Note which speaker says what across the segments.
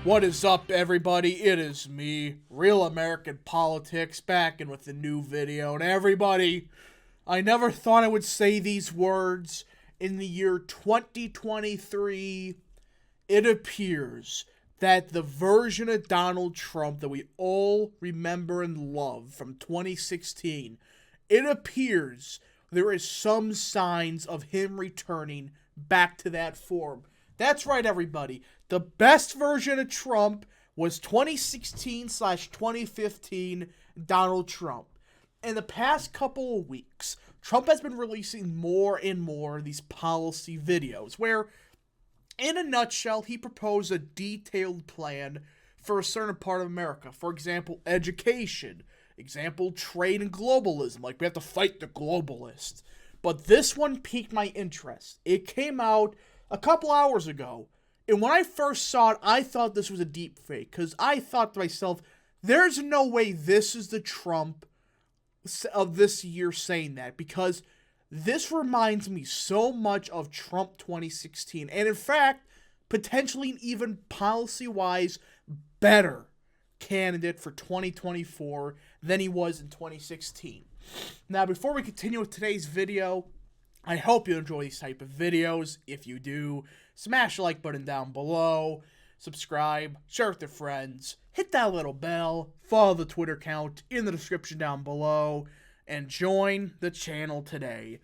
Speaker 1: What is up, everybody? It is me, Real American Politics, back in with a new video. And everybody, I never thought I would say these words. In the year 2023, it appears that the version of Donald Trump that we all remember and love from 2016, it appears there is some signs of him returning back to that form. That's right, everybody. The best version of Trump was 2016/2015 Donald Trump. In the past couple of weeks, Trump has been releasing more and more of these policy videos where, in a nutshell, he proposed a detailed plan for a certain part of America. For example, education. Example, trade and globalism. Like, we have to fight the globalists. But this one piqued my interest. It came out a couple hours ago. And when I first saw it, I thought this was a deep fake. Because I thought to myself, there's no way this is the Trump of this year saying that. Because this reminds me so much of Trump 2016. And in fact, potentially even policy-wise, better candidate for 2024 than he was in 2016. Now, before we continue with today's video, I hope you enjoy these type of videos. If you do, smash the like button down below, subscribe, share with your friends, hit that little bell, follow the Twitter account in the description down below, and join the channel today.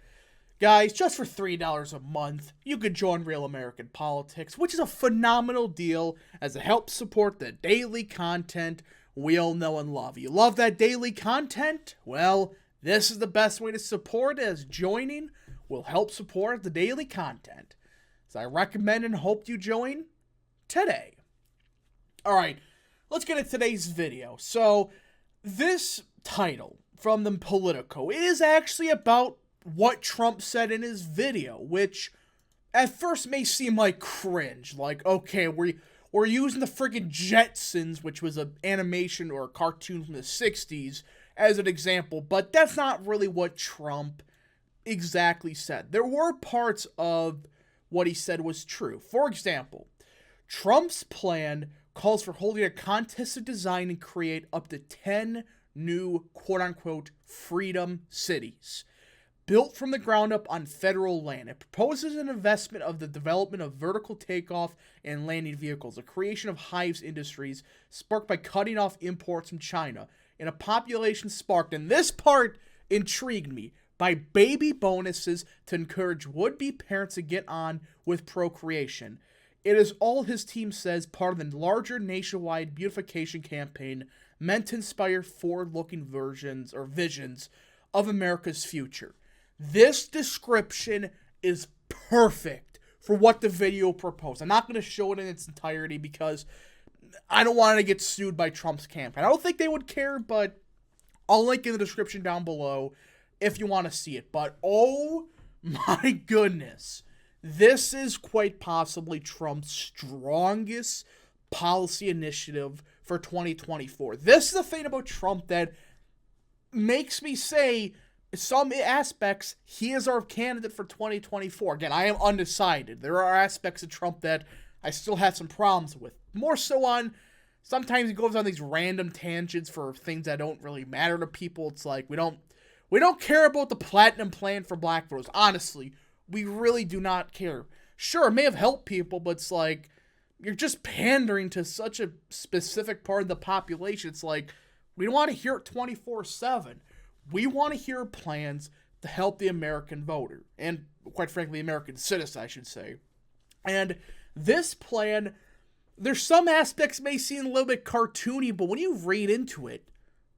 Speaker 1: Guys, just for $3 a month, you could join Real American Politics, which is a phenomenal deal as it helps support the daily content we all know and love. You love that daily content? Well, this is the best way to support it, as joining will help support the daily content. So I recommend and hope you join today. Alright, let's get into today's video. So, this title from the Politico is actually about what Trump said in his video, which at first may seem like cringe. Like, okay, we're using the friggin' Jetsons, which was an animation or a cartoon from the 60s, as an example, but that's not really what Trump exactly said. There were parts of what he said was true. For example, Trump's plan calls for holding a contest to design and create up to 10 new quote-unquote freedom cities built from the ground up on federal land. It proposes an investment of the development of vertical takeoff and landing vehicles, a creation of hives industries sparked by cutting off imports from China, and a population sparked, and this part intrigued me, by baby bonuses to encourage would-be parents to get on with procreation. It is all, his team says, part of the larger nationwide beautification campaign meant to inspire forward-looking visions of America's future. This description is perfect for what the video proposed. I'm not going to show it in its entirety because I don't want to get sued by Trump's campaign. I don't think they would care, but I'll link in the description down below if you want to see it. But oh my goodness, this is quite possibly Trump's strongest policy initiative for 2024. This is the thing about Trump that makes me say, some aspects, he is our candidate for 2024. Again, I am undecided. There are aspects of Trump that I still have some problems with. More so on, sometimes he goes on these random tangents for things that don't really matter to people. It's like, we don't care about the platinum plan for black voters. Honestly, we really do not care. Sure, it may have helped people, but it's like, you're just pandering to such a specific part of the population. It's like, we don't want to hear it 24/7. We want to hear plans to help the American voter, and quite frankly, American citizen, I should say. And this plan, there's some aspects may seem a little bit cartoony, but when you read into it,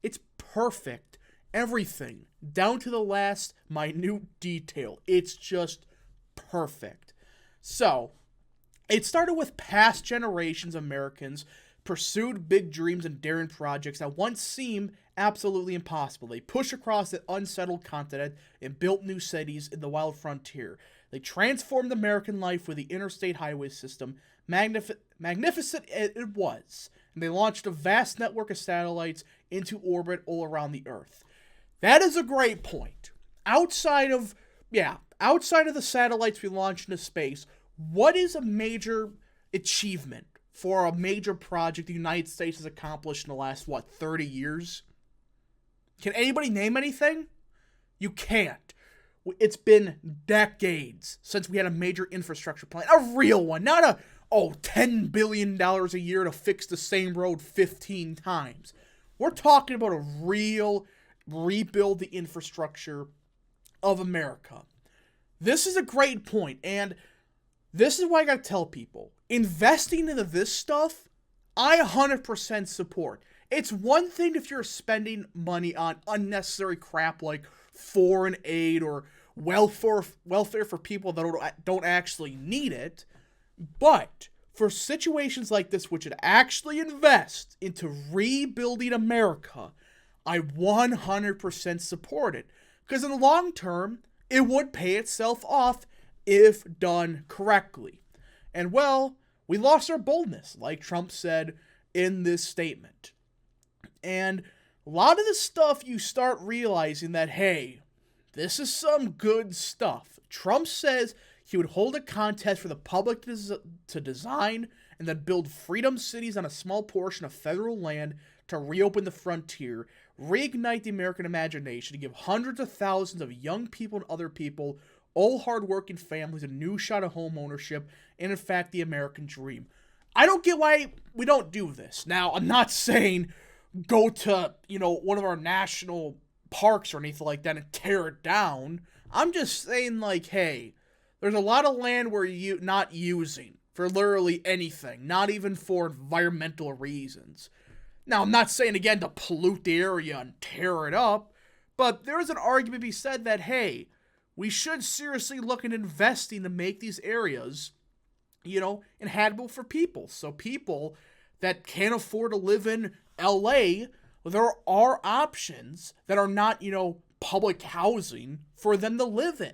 Speaker 1: it's perfect. Everything, down to the last minute detail. It's just perfect. So, it started with past generations of Americans pursued big dreams and daring projects that once seemed absolutely impossible. They pushed across the unsettled continent and built new cities in the wild frontier. They transformed American life with the interstate highway system. Magnificent it was. And they launched a vast network of satellites into orbit all around the Earth. That is a great point. Outside of the satellites we launched into space, what is a major achievement for a major project the United States has accomplished in the last, 30 years? Can anybody name anything? You can't. It's been decades since we had a major infrastructure plan. A real one, not $10 billion a year to fix the same road 15 times. We're talking about a real rebuild the infrastructure of America. This is a great point, and this is why I gotta tell people, investing into this stuff, I 100% support. It's one thing if you're spending money on unnecessary crap like foreign aid or welfare for people that don't actually need it, but for situations like this, which would actually invest into rebuilding America, I 100% support it. Because in the long term, it would pay itself off if done correctly. And well, we lost our boldness, like Trump said in this statement. And a lot of this stuff, you start realizing that, hey, this is some good stuff. Trump says he would hold a contest for the public to design and then build freedom cities on a small portion of federal land to reopen the frontier, reignite the American imagination, to give hundreds of thousands of young people and other people, all hardworking families, a new shot of home ownership, and in fact, the American dream. I don't get why we don't do this. Now, I'm not saying go to, one of our national parks or anything like that and tear it down. I'm just saying, like, hey, there's a lot of land we're not using for literally anything, not even for environmental reasons. Now, I'm not saying, again, to pollute the area and tear it up, but there is an argument to be said that, hey, we should seriously look at investing to make these areas, inhabitable for people. So people that can't afford to live in LA, there are options that are not, public housing for them to live in.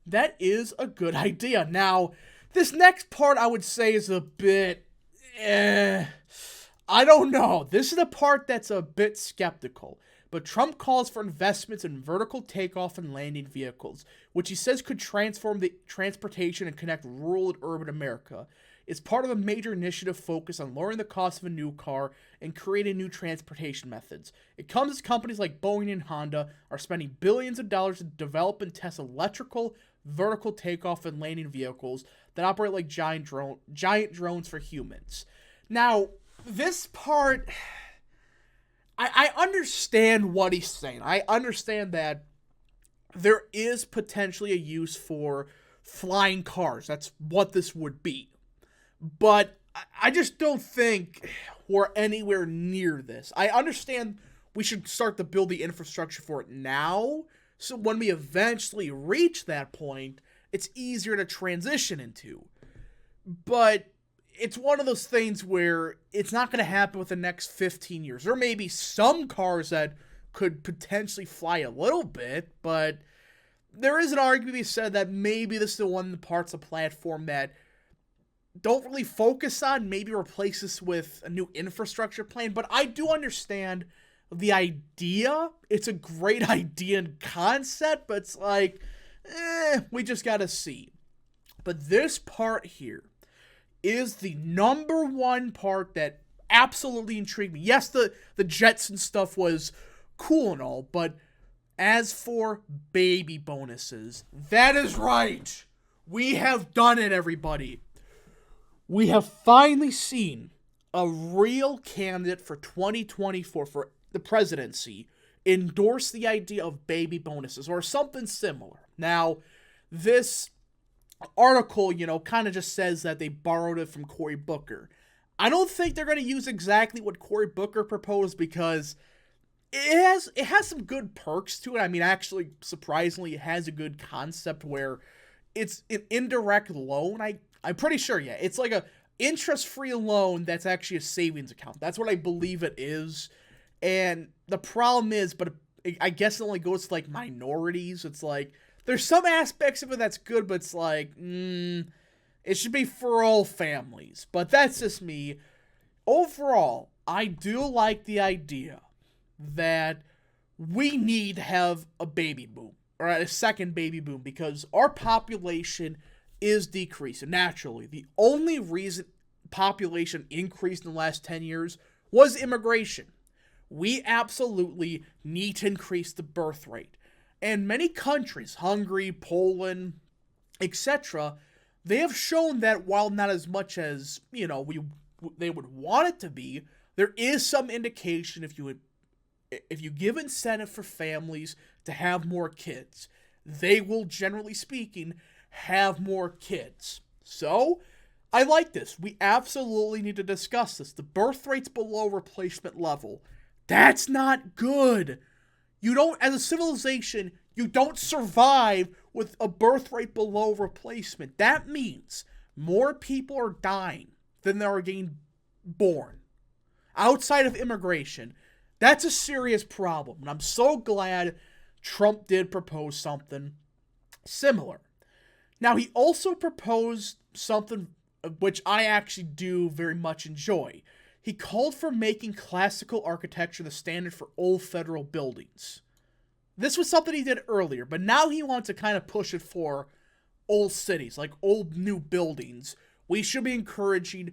Speaker 1: That is a good idea. Now, this next part I would say is a bit, I don't know. This is the part that's a bit skeptical. But Trump calls for investments in vertical takeoff and landing vehicles, which he says could transform the transportation and connect rural and urban America. It's part of a major initiative focused on lowering the cost of a new car and creating new transportation methods. It comes as companies like Boeing and Honda are spending billions of dollars to develop and test electrical vertical takeoff and landing vehicles that operate like giant drones for humans. Now, this part, I understand what he's saying. I understand that there is potentially a use for flying cars. That's what this would be. But I just don't think we're anywhere near this. I understand we should start to build the infrastructure for it now, so when we eventually reach that point, it's easier to transition into. But it's one of those things where it's not going to happen within the next 15 years. There may be some cars that could potentially fly a little bit, but there is an argument to be said that maybe this is the one of the parts of the platform that don't really focus on, maybe replace this with a new infrastructure plan. But I do understand the idea. It's a great idea and concept, but it's like, we just gotta see. But this part here is the number one part that absolutely intrigued me. Yes, the Jetson stuff was cool and all, but as for baby bonuses, that is right. We have done it, everybody. We have finally seen a real candidate for 2024 for the presidency endorse the idea of baby bonuses or something similar. Now, this article, kind of just says that they borrowed it from Cory Booker. I don't think they're going to use exactly what Cory Booker proposed because it has some good perks to it. I mean, actually, surprisingly, it has a good concept where it's an indirect loan. I'm pretty sure, yeah. It's like a interest-free loan that's actually a savings account. That's what I believe it is. And the problem is, but I guess it only goes to, like, minorities. It's like, there's some aspects of it that's good, but it's like, it should be for all families. But that's just me. Overall, I do like the idea that we need to have a baby boom, or a second baby boom, because our population is decreasing naturally. The only reason population increased in the last 10 years was immigration. We absolutely need to increase the birth rate. And many countries, Hungary, Poland, etc., they have shown that while not as much as, they would want it to be, there is some indication if you give incentive for families to have more kids, they will, generally speaking, have more kids. So, I like this. We absolutely need to discuss this. The birth rate's below replacement level. That's not good. You don't, as a civilization, you don't survive with a birth rate below replacement. That means more people are dying than there are getting born. Outside of immigration, that's a serious problem. And I'm so glad Trump did propose something similar. Now, he also proposed something which I actually do very much enjoy. He called for making classical architecture the standard for all federal buildings. This was something he did earlier, but now he wants to kind of push it for old cities, like old new buildings. We should be encouraging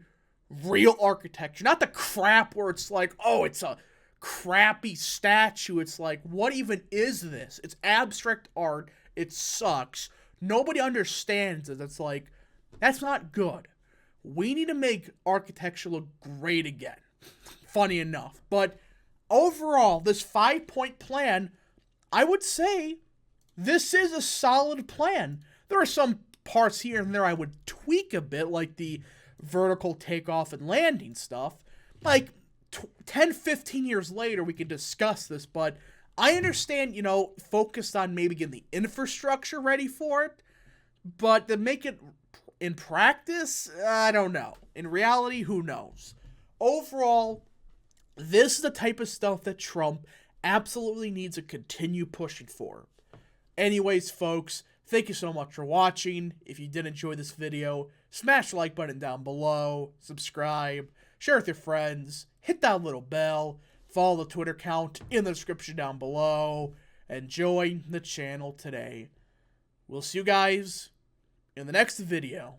Speaker 1: real architecture, not the crap where it's like, oh, it's a crappy statue. It's like, what even is this? It's abstract art. It sucks. Nobody understands it. It's like, that's not good. We need to make architecture look great again. Funny enough. But overall, this 5-point plan, I would say this is a solid plan. There are some parts here and there I would tweak a bit, like the vertical takeoff and landing stuff. Like 10, 15 years later, we can discuss this, but I understand, focused on maybe getting the infrastructure ready for it, but to make it in practice, I don't know. In reality, who knows? Overall, this is the type of stuff that Trump absolutely needs to continue pushing for. Anyways, folks, thank you so much for watching. If you did enjoy this video, smash the like button down below, subscribe, share with your friends, hit that little bell, follow the Twitter account in the description down below, and join the channel today. We'll see you guys in the next video.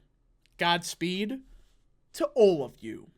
Speaker 1: Godspeed to all of you.